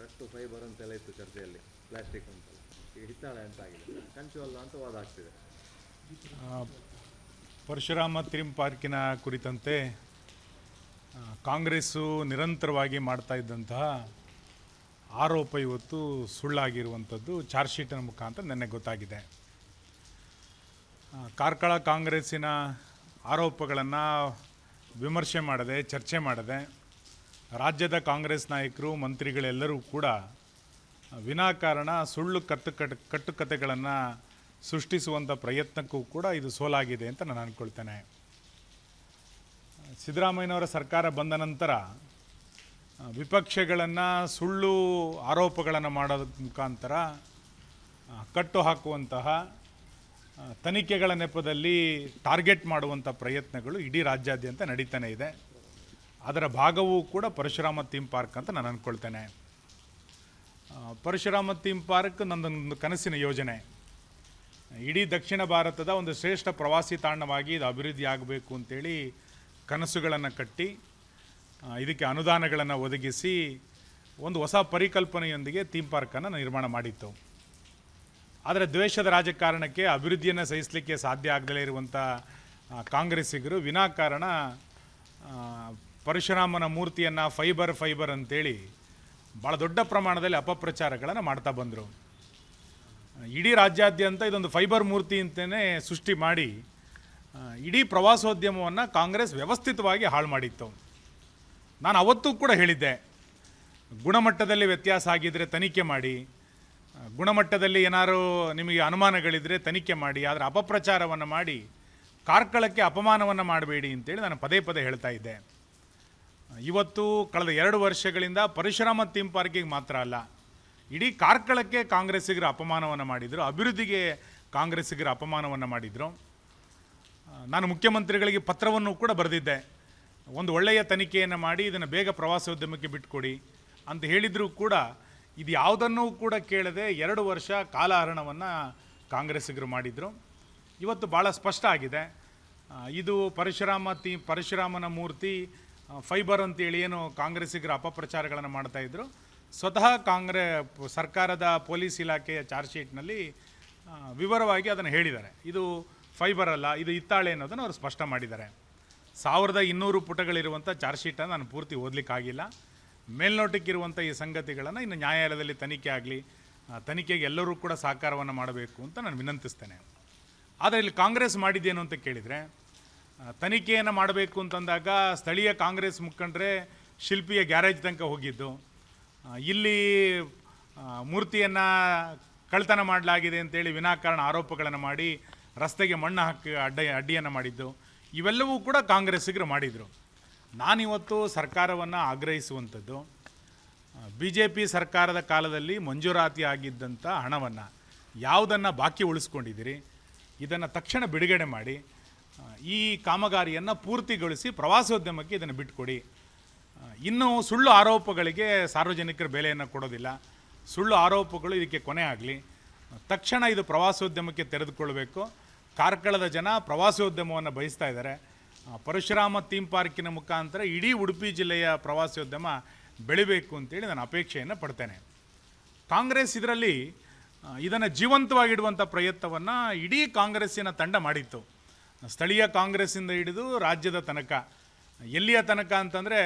ರಟ್ಟು fibre ಅಂತೆಲ್ಲ ಇತ್ತು ಚರ್ಚೆಯಲ್ಲಿ, ಪ್ಲಾಸ್ಟಿಕ್ ಅಂತೆಲ್ಲ. ಈಗ ಹಿತ್ತಾಳೆ ಅಂತ ಆಗಿದೆ, ಕಂಚುವಲ್ಲ ಅಂತ ವಾದ ಆಗ್ತಿದೆ. ಪರಶುರಾಮ ಥೀಮ್ ಪಾರ್ಕಿನ ಕುರಿತಂತೆ ಕಾಂಗ್ರೆಸ್ಸು ನಿರಂತರವಾಗಿ ಮಾಡ್ತಾ ಇದ್ದಂತಹ ಆರೋಪ ಇವತ್ತು ಸುಳ್ಳಾಗಿರುವಂಥದ್ದು ಚಾರ್ಜ್ ಶೀಟಿನ ಮುಖಾಂತರ ನೆನ್ನೆ ಗೊತ್ತಾಗಿದೆ. ಕಾರ್ಕಳ ಕಾಂಗ್ರೆಸ್ಸಿನ ಆರೋಪಗಳನ್ನು ವಿಮರ್ಶೆ ಮಾಡದೆ, ಚರ್ಚೆ ಮಾಡದೆ, ರಾಜ್ಯದ ಕಾಂಗ್ರೆಸ್ ನಾಯಕರು, ಮಂತ್ರಿಗಳೆಲ್ಲರೂ ಕೂಡ ವಿನಾಕಾರಣ ಸುಳ್ಳು ಕಟ್ಟುಕತೆಗಳನ್ನು ಸೃಷ್ಟಿಸುವಂಥ ಪ್ರಯತ್ನಕ್ಕೂ ಕೂಡ ಇದು ಸೋಲಾಗಿದೆ ಅಂತ ನಾನು ಅಂದ್ಕೊಳ್ತೇನೆ. ಸಿದ್ದರಾಮಯ್ಯನವರ ಸರ್ಕಾರ ಬಂದ ನಂತರ ವಿಪಕ್ಷಗಳನ್ನು ಸುಳ್ಳು ಆರೋಪಗಳನ್ನು ಮಾಡೋದ್ರ ಮುಖಾಂತರ ಕಟ್ಟು ಹಾಕುವಂತಹ, ತನಿಖೆಗಳ ನೆಪದಲ್ಲಿ ಟಾರ್ಗೆಟ್ ಮಾಡುವಂಥ ಪ್ರಯತ್ನಗಳು ಇಡೀ ರಾಜ್ಯಾದ್ಯಂತ ನಡೀತಾನೆ ಇದೆ. ಅದರ ಭಾಗವೂ ಕೂಡ ಪರಶುರಾಮ ಥೀಮ್ ಪಾರ್ಕ್ ಅಂತ ನಾನು ಅಂದ್ಕೊಳ್ತೇನೆ. ಪರಶುರಾಮ ಥೀಮ್ ಪಾರ್ಕ್ ನನ್ನೊಂದು ಕನಸಿನ ಯೋಜನೆ. ಇಡೀ ದಕ್ಷಿಣ ಭಾರತದ ಒಂದು ಶ್ರೇಷ್ಠ ಪ್ರವಾಸಿ ತಾಣವಾಗಿ ಇದು ಅಭಿವೃದ್ಧಿ ಆಗಬೇಕು ಅಂತೇಳಿ ಕನಸುಗಳನ್ನು ಕಟ್ಟಿ, ಇದಕ್ಕೆ ಅನುದಾನಗಳನ್ನು ಒದಗಿಸಿ ಒಂದು ಹೊಸ ಪರಿಕಲ್ಪನೆಯೊಂದಿಗೆ ಥೀಮ್ ಪಾರ್ಕನ್ನು ನಿರ್ಮಾಣ ಮಾಡಿತ್ತು. ಆದರೆ ದ್ವೇಷದ ರಾಜಕಾರಣಕ್ಕೆ, ಅಭಿವೃದ್ಧಿಯನ್ನು ಸಹಿಸಲಿಕ್ಕೆ ಸಾಧ್ಯ ಆಗದಲೇ ಇರುವಂಥ ಕಾಂಗ್ರೆಸ್ಸಿಗರು ವಿನಾಕಾರಣ ಪರಶುರಾಮನ ಮೂರ್ತಿಯನ್ನು ಫೈಬರ್ ಅಂತೇಳಿ ಭಾಳ ದೊಡ್ಡ ಪ್ರಮಾಣದಲ್ಲಿ ಅಪಪ್ರಚಾರಗಳನ್ನು ಮಾಡ್ತಾ ಬಂದರು. ಇಡೀ ರಾಜ್ಯಾದ್ಯಂತ ಇದೊಂದು ಫೈಬರ್ ಮೂರ್ತಿ ಅಂತಲೇ ಸೃಷ್ಟಿ ಮಾಡಿ ಇಡೀ ಪ್ರವಾಸೋದ್ಯಮವನ್ನು ಕಾಂಗ್ರೆಸ್ ವ್ಯವಸ್ಥಿತವಾಗಿ ಹಾಳು ಮಾಡಿತ್ತು. ನಾನು ಅವತ್ತೂ ಕೂಡ ಹೇಳಿದ್ದೆ, ಗುಣಮಟ್ಟದಲ್ಲಿ ವ್ಯತ್ಯಾಸ ಆಗಿದ್ದರೆ ತನಿಖೆ ಮಾಡಿ, ಗುಣಮಟ್ಟದಲ್ಲಿ ಏನಾದರೂ ನಿಮಗೆ ಅನುಮಾನಗಳಿದ್ದರೆ ತನಿಖೆ ಮಾಡಿ, ಆದರೆ ಅಪಪ್ರಚಾರವನ್ನು ಮಾಡಿ ಕಾರ್ಕಳಕ್ಕೆ ಅಪಮಾನವನ್ನು ಮಾಡಬೇಡಿ ಅಂತೇಳಿ ನಾನು ಪದೇ ಹೇಳ್ತಾ ಇದ್ದೆ. ಇವತ್ತು ಕಳೆದ 2 ವರ್ಷಗಳಿಂದ ಪರಶುರಾಮ ಥೀಮ್ ಪಾರ್ಕಿಗೆ ಮಾತ್ರ ಅಲ್ಲ, ಇಡೀ ಕಾರ್ಕಳಕ್ಕೆ ಕಾಂಗ್ರೆಸ್ಸಿಗರು ಅಪಮಾನವನ್ನು ಮಾಡಿದರು, ಅಭಿವೃದ್ಧಿಗೆ ಕಾಂಗ್ರೆಸ್ಸಿಗರು ಅಪಮಾನವನ್ನು ಮಾಡಿದರು. ನಾನು ಮುಖ್ಯಮಂತ್ರಿಗಳಿಗೆ ಪತ್ರವನ್ನು ಕೂಡ ಬರೆದಿದ್ದೆ, ಒಂದು ಒಳ್ಳೆಯ ತನಿಖೆಯನ್ನು ಮಾಡಿ ಇದನ್ನು ಬೇಗ ಪ್ರವಾಸೋದ್ಯಮಕ್ಕೆ ಬಿಟ್ಟುಕೊಡಿ ಅಂತ ಹೇಳಿದರೂ ಕೂಡ ಇದು ಯಾವುದನ್ನೂ ಕೂಡ ಕೇಳದೆ 2 ವರ್ಷ ಕಾಲಹರಣವನ್ನು ಕಾಂಗ್ರೆಸ್ಸಿಗರು ಮಾಡಿದರು. ಇವತ್ತು ಭಾಳ ಸ್ಪಷ್ಟ ಆಗಿದೆ, ಇದು ಪರಶುರಾಮನ ಮೂರ್ತಿ ಫೈಬರ್ ಅಂತೇಳಿ ಏನು ಕಾಂಗ್ರೆಸ್ಸಿಗರು ಅಪಪ್ರಚಾರಗಳನ್ನು ಮಾಡ್ತಾಯಿದ್ರು. ಸ್ವತಃ ಸರ್ಕಾರದ ಪೊಲೀಸ್ ಇಲಾಖೆಯ ಚಾರ್ಜ್ ಶೀಟ್ನಲ್ಲಿ ವಿವರವಾಗಿ ಅದನ್ನು ಹೇಳಿದ್ದಾರೆ. ಇದು ಫೈಬರ್ ಅಲ್ಲ, ಇದು ಹಿತ್ತಾಳೆ ಅನ್ನೋದನ್ನು ಅವರು ಸ್ಪಷ್ಟ ಮಾಡಿದ್ದಾರೆ. 1200 ಪುಟಗಳಿರುವಂಥ ಚಾರ್ಜ್ ಶೀಟನ್ನು ನಾನು ಪೂರ್ತಿ ಓದಲಿಕ್ಕಾಗಿಲ್ಲ. ಮೇಲ್ನೋಟಕ್ಕಿರುವಂಥ ಈ ಸಂಗತಿಗಳನ್ನು ಇನ್ನು ನ್ಯಾಯಾಲಯದಲ್ಲಿ ತನಿಖೆ ಆಗಲಿ, ತನಿಖೆಗೆ ಎಲ್ಲರೂ ಕೂಡ ಸಹಕಾರವನ್ನು ಮಾಡಬೇಕು ಅಂತ ನಾನು ವಿನಂತಿಸ್ತೇನೆ. ಆದರೆ ಇಲ್ಲಿ ಕಾಂಗ್ರೆಸ್ ಮಾಡಿದ್ದೇನು ಅಂತ ಕೇಳಿದರೆ, ತನಿಖೆಯನ್ನು ಮಾಡಬೇಕು ಅಂತಂದಾಗ ಸ್ಥಳೀಯ ಕಾಂಗ್ರೆಸ್ ಮುಖಂಡರೇ ಶಿಲ್ಪಿಯ ಗ್ಯಾರೇಜ್ ತನಕ ಹೋಗಿದ್ದು, ಇಲ್ಲಿ ಮೂರ್ತಿಯನ್ನು ಕಳ್ತನ ಮಾಡಲಾಗಿದೆ ಅಂತೇಳಿ ವಿನಾಕಾರಣ ಆರೋಪಗಳನ್ನು ಮಾಡಿ ರಸ್ತೆಗೆ ಮಣ್ಣು ಹಾಕಿ ಅಡ್ಡಿಯನ್ನು ಮಾಡಿದ್ದು, ಇವೆಲ್ಲವೂ ಕೂಡ ಕಾಂಗ್ರೆಸ್ಸಿಗರು ಮಾಡಿದರು. ನಾನಿವತ್ತು ಸರ್ಕಾರವನ್ನು ಆಗ್ರಹಿಸುವಂಥದ್ದು, BJP ಸರ್ಕಾರದ ಕಾಲದಲ್ಲಿ ಮಂಜೂರಾತಿ ಆಗಿದ್ದಂಥ ಹಣವನ್ನು ಯಾವುದನ್ನು ಬಾಕಿ ಉಳಿಸ್ಕೊಂಡಿದ್ದೀರಿ, ಇದನ್ನು ತಕ್ಷಣ ಬಿಡುಗಡೆ ಮಾಡಿ ಈ ಕಾಮಗಾರಿಯನ್ನು ಪೂರ್ತಿಗೊಳಿಸಿ ಪ್ರವಾಸೋದ್ಯಮಕ್ಕೆ ಇದನ್ನು ಬಿಟ್ಟುಕೊಡಿ. ಇನ್ನು ಸುಳ್ಳು ಆರೋಪಗಳಿಗೆ ಸಾರ್ವಜನಿಕರು ಬೆಲೆಯನ್ನು ಕೊಡೋದಿಲ್ಲ, ಸುಳ್ಳು ಆರೋಪಗಳು ಇದಕ್ಕೆ ಕೊನೆ ಆಗಲಿ. ತಕ್ಷಣ ಇದು ಪ್ರವಾಸೋದ್ಯಮಕ್ಕೆ ತೆರೆದುಕೊಳ್ಬೇಕು. ಕಾರ್ಕಳದ ಜನ ಪ್ರವಾಸೋದ್ಯಮವನ್ನು ಬಯಸ್ತಾ ಇದ್ದಾರೆ. ಪರಶುರಾಮ ಥೀಮ್ ಪಾರ್ಕಿನ ಮುಖಾಂತರ ಇಡೀ ಉಡುಪಿ ಜಿಲ್ಲೆಯ ಪ್ರವಾಸೋದ್ಯಮ ಬೆಳಿಬೇಕು ಅಂತೇಳಿ ನಾನು ಅಪೇಕ್ಷೆಯನ್ನು ಪಡ್ತೇನೆ. ಕಾಂಗ್ರೆಸ್ ಇದರಲ್ಲಿ ಇದನ್ನು ಜೀವಂತವಾಗಿಡುವಂಥ ಪ್ರಯತ್ನವನ್ನು ಇಡೀ ಕಾಂಗ್ರೆಸ್ಸಿನ ತಂಡ ಮಾಡಿತ್ತು. ಸ್ಥಳೀಯ ಕಾಂಗ್ರೆಸ್ಸಿಂದ ಹಿಡಿದು ರಾಜ್ಯದ ತನಕ, ಎಲ್ಲಿಯ ತನಕ ಅಂತಂದರೆ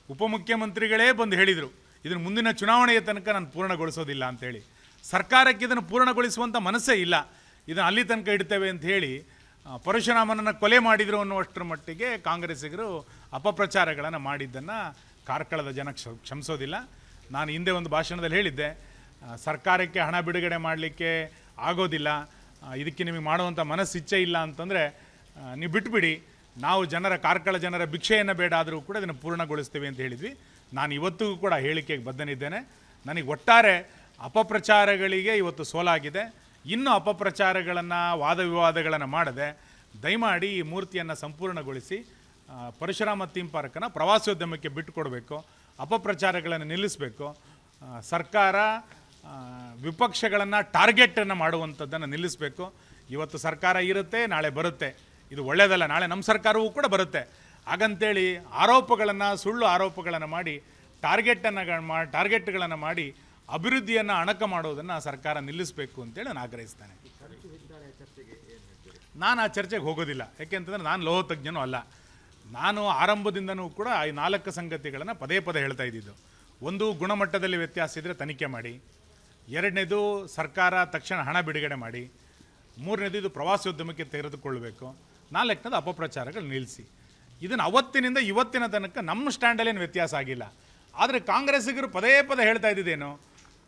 ಉಪಮುಖ್ಯಮಂತ್ರಿಗಳೇ ಬಂದು ಹೇಳಿದರು, ಇದನ್ನು ಮುಂದಿನ ಚುನಾವಣೆಯ ತನಕ ನಾನು ಪೂರ್ಣಗೊಳಿಸೋದಿಲ್ಲ ಅಂಥೇಳಿ. ಸರ್ಕಾರಕ್ಕೆ ಇದನ್ನು ಪೂರ್ಣಗೊಳಿಸುವಂಥ ಮನಸ್ಸೇ ಇಲ್ಲ, ಇದನ್ನು ಅಲ್ಲಿ ತನಕ ಇಡ್ತೇವೆ ಅಂತ ಹೇಳಿ ಪರಶುರಾಮನನ್ನು ಕೊಲೆ ಮಾಡಿದರು ಅನ್ನುವಷ್ಟರ ಮಟ್ಟಿಗೆ ಕಾಂಗ್ರೆಸ್ಸಿಗರು ಅಪಪ್ರಚಾರಗಳನ್ನು ಮಾಡಿದ್ದನ್ನು ಕಾರ್ಕಳದ ಜನ ಕ್ಷಮಿಸೋದಿಲ್ಲ. ನಾನು ಹಿಂದೆ ಒಂದು ಭಾಷಣದಲ್ಲಿ ಹೇಳಿದ್ದೆ, ಸರ್ಕಾರಕ್ಕೆ ಹಣ ಬಿಡುಗಡೆ ಮಾಡಲಿಕ್ಕೆ ಆಗೋದಿಲ್ಲ, ಇದಕ್ಕೆ ನಿಮಗೆ ಮಾಡುವಂಥ ಮನಸ್ಸಿಚ್ಛೆ ಇಲ್ಲ ಅಂತಂದರೆ ನೀವು ಬಿಟ್ಬಿಡಿ, ನಾವು ಕಾರ್ಕಳ ಜನರ ಭಿಕ್ಷೆಯನ್ನು ಬೇಡ ಆದರೂ ಕೂಡ ಇದನ್ನು ಪೂರ್ಣಗೊಳಿಸ್ತೀವಿ ಅಂತ ಹೇಳಿದ್ವಿ. ನಾನು ಇವತ್ತಿಗೂ ಕೂಡ ಹೇಳಿಕೆಗೆ ಬದ್ಧನಿದ್ದೇನೆ. ನನಗೆ ಒಟ್ಟಾರೆ ಅಪಪ್ರಚಾರಗಳಿಗೆ ಇವತ್ತು ಸೋಲಾಗಿದೆ. ಇನ್ನೂ ಅಪಪ್ರಚಾರಗಳನ್ನು, ವಾದ ವಿವಾದಗಳನ್ನು ಮಾಡದೆ ದಯಮಾಡಿ ಈ ಮೂರ್ತಿಯನ್ನು ಸಂಪೂರ್ಣಗೊಳಿಸಿ ಪರಶುರಾಮ ಥೀಮ್ ಪಾರ್ಕನ್ನು ಪ್ರವಾಸೋದ್ಯಮಕ್ಕೆ ಬಿಟ್ಟುಕೊಡಬೇಕು, ಅಪಪ್ರಚಾರಗಳನ್ನು ನಿಲ್ಲಿಸಬೇಕು. ಸರ್ಕಾರ ವಿಪಕ್ಷಗಳನ್ನು ಟಾರ್ಗೆಟನ್ನು ಮಾಡುವಂಥದ್ದನ್ನು ನಿಲ್ಲಿಸಬೇಕು. ಇವತ್ತು ಸರ್ಕಾರ ಇರುತ್ತೆ, ನಾಳೆ ಬರುತ್ತೆ, ಇದು ಒಳ್ಳೆಯದಲ್ಲ. ನಾಳೆ ನಮ್ಮ ಸರ್ಕಾರವೂ ಕೂಡ ಬರುತ್ತೆ. ಹಾಗಂತೇಳಿ ಸುಳ್ಳು ಆರೋಪಗಳನ್ನು ಮಾಡಿ ಟಾರ್ಗೆಟ್ಗಳನ್ನು ಮಾಡಿ ಅಭಿವೃದ್ಧಿಯನ್ನು ಅಣಕ ಮಾಡೋದನ್ನು ಸರ್ಕಾರ ನಿಲ್ಲಿಸಬೇಕು ಅಂತೇಳಿ ನಾನು ಆಗ್ರಹಿಸ್ತೇನೆ. ನಾನು ಆ ಚರ್ಚೆಗೆ ಹೋಗೋದಿಲ್ಲ, ಯಾಕೆಂತಂದರೆ ನಾನು ಲೋಹ ತಜ್ಞನೂ ಅಲ್ಲ. ನಾನು ಆರಂಭದಿಂದನೂ ಕೂಡ ಈ 4 ಸಂಗತಿಗಳನ್ನು ಪದೇ ಪದೇ ಹೇಳ್ತಾ ಇದ್ದಿದ್ದು. ಒಂದು, ಗುಣಮಟ್ಟದಲ್ಲಿ ವ್ಯತ್ಯಾಸ ಇದ್ದರೆ ತನಿಖೆ ಮಾಡಿ. 2ನೇದು, ಸರ್ಕಾರ ತಕ್ಷಣ ಹಣ ಬಿಡುಗಡೆ ಮಾಡಿ. 3ನೇದು, ಇದು ಪ್ರವಾಸೋದ್ಯಮಕ್ಕೆ ತೆಗೆದುಕೊಳ್ಳಬೇಕು. 4ನೇದು, ಅಪಪ್ರಚಾರಗಳು ನಿಲ್ಲಿಸಿ. ಇದನ್ನು ಅವತ್ತಿನಿಂದ ಇವತ್ತಿನ ತನಕ ನಮ್ಮ ಸ್ಟ್ಯಾಂಡಲ್ಲೇನು ವ್ಯತ್ಯಾಸ ಆಗಿಲ್ಲ. ಆದರೆ ಕಾಂಗ್ರೆಸ್ಸಿಗರು ಪದೇ ಪದೇ ಹೇಳ್ತಾ ಇದ್ದಿದ್ದೇನು,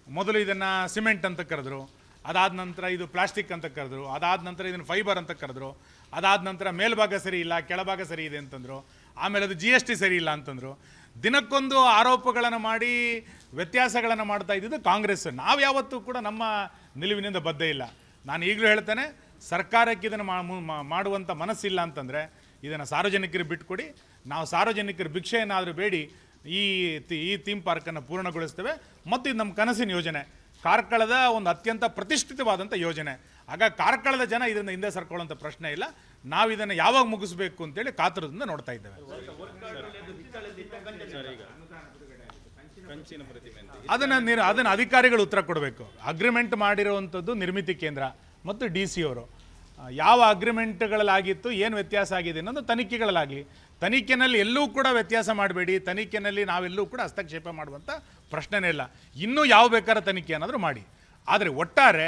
ಮೊದಲು ಇದನ್ನು ಸಿಮೆಂಟ್ ಅಂತ ಕರೆದ್ರು, ಅದಾದ ನಂತರ ಇದು ಪ್ಲಾಸ್ಟಿಕ್ ಅಂತ ಕರೆದ್ರು, ಅದಾದ ನಂತರ ಇದನ್ನು ಫೈಬರ್ ಅಂತ ಕರೆದ್ರು, ಅದಾದ ನಂತರ ಮೇಲ್ಭಾಗ ಸರಿ ಇಲ್ಲ, ಕೆಳಭಾಗ ಸರಿ ಇದೆ ಅಂತಂದರು, ಆಮೇಲೆ ಅದು GST ಸರಿ ಇಲ್ಲ ಅಂತಂದರು. ದಿನಕ್ಕೊಂದು ಆರೋಪಗಳನ್ನು ಮಾಡಿ ವ್ಯತ್ಯಾಸಗಳನ್ನು ಮಾಡ್ತಾ ಇದ್ದಿದ್ದು ಕಾಂಗ್ರೆಸ್. ನಾವು ಯಾವತ್ತೂ ಕೂಡ ನಮ್ಮ ನಿಲುವಿನಿಂದ ಬದ್ಧ ಇಲ್ಲ. ನಾನು ಈಗಲೂ ಹೇಳ್ತೇನೆ, ಸರ್ಕಾರಕ್ಕೆ ಇದನ್ನು ಮಾಡುವಂಥ ಮನಸ್ಸಿಲ್ಲ ಅಂತಂದರೆ ಇದನ್ನು ಸಾರ್ವಜನಿಕರಿಗೆ ಬಿಟ್ಕೊಡಿ. ನಾವು ಸಾರ್ವಜನಿಕರ ಭಿಕ್ಷೆಯನ್ನಾದರೂ ಬೇಡಿ ಈ ಥೀಮ್ ಪಾರ್ಕನ್ನು ಪೂರ್ಣಗೊಳಿಸ್ತೇವೆ. ಮತ್ತು ಇದು ನಮ್ಮ ಕನಸಿನ ಯೋಜನೆ, ಕಾರ್ಕಳದ ಒಂದು ಅತ್ಯಂತ ಪ್ರತಿಷ್ಠಿತವಾದಂಥ ಯೋಜನೆ. ಆಗ ಕಾರ್ಕಳದ ಜನ ಇದರಿಂದ ಹಿಂದೆ ಸರ್ಕೊಳ್ಳೋಂಥ ಪ್ರಶ್ನೆ ಇಲ್ಲ. ನಾವು ಇದನ್ನು ಯಾವಾಗ ಮುಗಿಸ್ಬೇಕು ಅಂತೇಳಿ ಕಾತುರದಿಂದ ನೋಡ್ತಾ ಇದ್ದೇವೆ. ಅದನ್ನು ಅಧಿಕಾರಿಗಳು ಉತ್ತರ ಕೊಡಬೇಕು. ಅಗ್ರಿಮೆಂಟ್ ಮಾಡಿರುವಂಥದ್ದು ನಿರ್ಮಿತಿ ಕೇಂದ್ರ ಮತ್ತು DC ಅವರು. ಯಾವ ಅಗ್ರಿಮೆಂಟ್ಗಳಲ್ಲಾಗಿತ್ತು, ಏನು ವ್ಯತ್ಯಾಸ ಆಗಿದೆ ಅನ್ನೋದು ತನಿಖೆಗಳಲ್ಲಾಗಲಿ. ತನಿಖೆಯಲ್ಲಿ ಎಲ್ಲೂ ಕೂಡ ವ್ಯತ್ಯಾಸ ಮಾಡಬೇಡಿ. ತನಿಖೆಯಲ್ಲಿ ನಾವೆಲ್ಲೂ ಕೂಡ ಹಸ್ತಕ್ಷೇಪ ಮಾಡುವಂಥ ಪ್ರಶ್ನೆನೇ ಇಲ್ಲ. ಇನ್ನೂ ಯಾವ ಬೇಕಾದ್ರೆ ತನಿಖೆ ಏನಾದರೂ ಮಾಡಿ. ಆದರೆ ಒಟ್ಟಾರೆ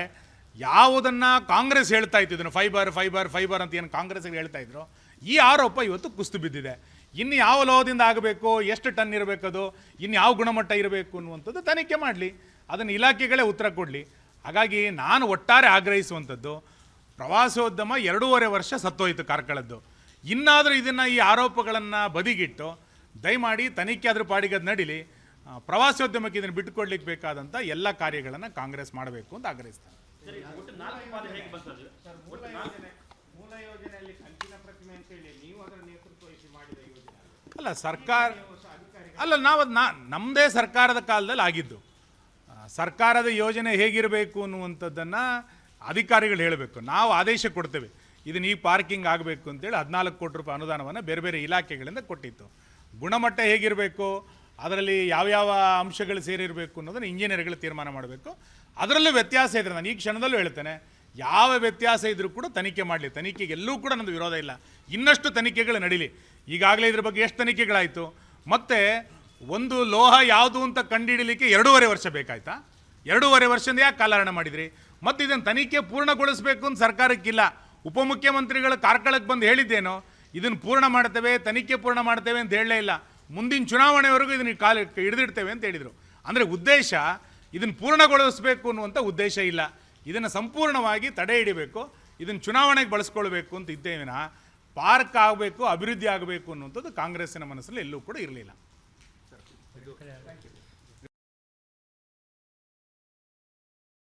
ಯಾವುದನ್ನು ಕಾಂಗ್ರೆಸ್ ಹೇಳ್ತಾ ಇತ್ತು, ಇದನ್ನು ಫೈಬರ್ ಅಂತ ಏನು ಕಾಂಗ್ರೆಸ್ಗೆ ಹೇಳ್ತಾ ಇದ್ರು, ಈ ಆರೋಪ ಇವತ್ತು ಕುಸಿದು ಬಿದ್ದಿದೆ. ಇನ್ನು ಯಾವ ಲೋಹದಿಂದ ಆಗಬೇಕು, ಎಷ್ಟು ಟನ್ ಇರಬೇಕದು, ಇನ್ನು ಯಾವ ಗುಣಮಟ್ಟ ಇರಬೇಕು ಅನ್ನುವಂಥದ್ದು ತನಿಖೆ ಮಾಡಲಿ. ಅದನ್ನು ಇಲಾಖೆಗಳೇ ಉತ್ತರ ಕೊಡಲಿ. ಹಾಗಾಗಿ ನಾನು ಒಟ್ಟಾರೆ ಆಗ್ರಹಿಸುವಂಥದ್ದು, ಪ್ರವಾಸೋದ್ಯಮ 2.5 ವರ್ಷ ಸತ್ತೋಯ್ತು ಕಾರ್ಕಳದ್ದು. ಇನ್ನಾದರೂ ಇದನ್ನು ಈ ಆರೋಪಗಳನ್ನು ಬದಿಗಿಟ್ಟು ದಯಮಾಡಿ ತನಿಖೆ ಅದ್ರ ಪಾಡಿಗೆ ಅದು ನಡೀಲಿ. ಪ್ರವಾಸೋದ್ಯಮಕ್ಕೆ ಇದನ್ನು ಬಿಟ್ಟುಕೊಡ್ಲಿಕ್ಕೆ ಬೇಕಾದಂಥ ಎಲ್ಲ ಕಾರ್ಯಗಳನ್ನು ಕಾಂಗ್ರೆಸ್ ಮಾಡಬೇಕು ಅಂತ ಆಗ್ರಹಿಸ್ತಾರೆ. ಅಲ್ಲ ಸರ್ಕಾರ ಅಲ್ಲ, ನಾವು ನಮ್ಮದೇ ಸರ್ಕಾರದ ಕಾಲದಲ್ಲಿ ಆಗಿದ್ದು. ಸರ್ಕಾರದ ಯೋಜನೆ ಹೇಗಿರಬೇಕು ಅನ್ನುವಂಥದ್ದನ್ನು ಅಧಿಕಾರಿಗಳು ಹೇಳಬೇಕು. ನಾವು ಆದೇಶ ಕೊಡ್ತೇವೆ, ಇದನ್ನು ಈ ಪಾರ್ಕಿಂಗ್ ಆಗಬೇಕು ಅಂತೇಳಿ 14 ಕೋಟಿ ರೂಪಾಯಿ ಅನುದಾನವನ್ನು ಬೇರೆ ಬೇರೆ ಇಲಾಖೆಗಳಿಂದ ಕೊಟ್ಟಿತ್ತು. ಗುಣಮಟ್ಟ ಹೇಗಿರಬೇಕು, ಅದರಲ್ಲಿ ಯಾವ್ಯಾವ ಅಂಶಗಳು ಸೇರಿರಬೇಕು ಅನ್ನೋದನ್ನು ಇಂಜಿನಿಯರ್ಗಳು ತೀರ್ಮಾನ ಮಾಡಬೇಕು. ಅದರಲ್ಲೂ ವ್ಯತ್ಯಾಸ ಇದ್ದರೆ, ನಾನು ಈ ಕ್ಷಣದಲ್ಲೂ ಹೇಳ್ತೇನೆ, ಯಾವ ವ್ಯತ್ಯಾಸ ಇದ್ದರೂ ಕೂಡ ತನಿಖೆ ಮಾಡಲಿ. ತನಿಖೆಗೆ ಎಲ್ಲೂ ಕೂಡ ನಮ್ಮದು ವಿರೋಧ ಇಲ್ಲ. ಇನ್ನಷ್ಟು ತನಿಖೆಗಳು ನಡೀಲಿ. ಈಗಾಗಲೇ ಇದ್ರ ಬಗ್ಗೆ ಎಷ್ಟು ತನಿಖೆಗಳಾಯಿತು. ಮತ್ತು ಒಂದು ಲೋಹ ಯಾವುದು ಅಂತ ಕಂಡುಹಿಡಲಿಕ್ಕೆ 2.5 ವರ್ಷ ಬೇಕಾಯ್ತಾ? 2.5 ವರ್ಷದಿಂದ ಯಾಕೆ ಕಾಲಹರಣ ಮಾಡಿದ್ರಿ? ಮತ್ತು ಇದನ್ನು ತನಿಖೆ ಪೂರ್ಣಗೊಳಿಸಬೇಕು ಅಂತ ಸರ್ಕಾರಕ್ಕಿಲ್ಲ. ಉಪಮುಖ್ಯಮಂತ್ರಿಗಳು ಕಾರ್ಕಳಕ್ಕೆ ಬಂದು ಹೇಳಿದ್ದೇನೋ, ಇದನ್ನು ಪೂರ್ಣ ಮಾಡ್ತೇವೆ, ತನಿಖೆ ಪೂರ್ಣ ಮಾಡ್ತೇವೆ ಅಂತ ಹೇಳಲೇ ಇಲ್ಲ. ಮುಂದಿನ ಚುನಾವಣೆವರೆಗೂ ಇದನ್ನು ಹಿಡಿದಿಡ್ತೇವೆ ಅಂತ ಹೇಳಿದರು. ಅಂದರೆ ಉದ್ದೇಶ ಇದನ್ನು ಪೂರ್ಣಗೊಳಿಸಬೇಕು ಅನ್ನುವಂಥ ಉದ್ದೇಶ ಇಲ್ಲ. ಇದನ್ನು ಸಂಪೂರ್ಣವಾಗಿ ತಡೆ ಹಿಡಿಬೇಕು, ಇದನ್ನು ಚುನಾವಣೆಗೆ ಬಳಸ್ಕೊಳ್ಬೇಕು ಅಂತ ಇದ್ದೇವಿನ ಪಾರ್ಕ್ ಆಗಬೇಕು, ಅಭಿವೃದ್ಧಿ ಆಗಬೇಕು ಅನ್ನುವಂಥದ್ದು ಕಾಂಗ್ರೆಸ್ಸಿನ ಮನಸ್ಸಲ್ಲಿ ಎಲ್ಲೂ ಕೂಡ ಇರಲಿಲ್ಲ.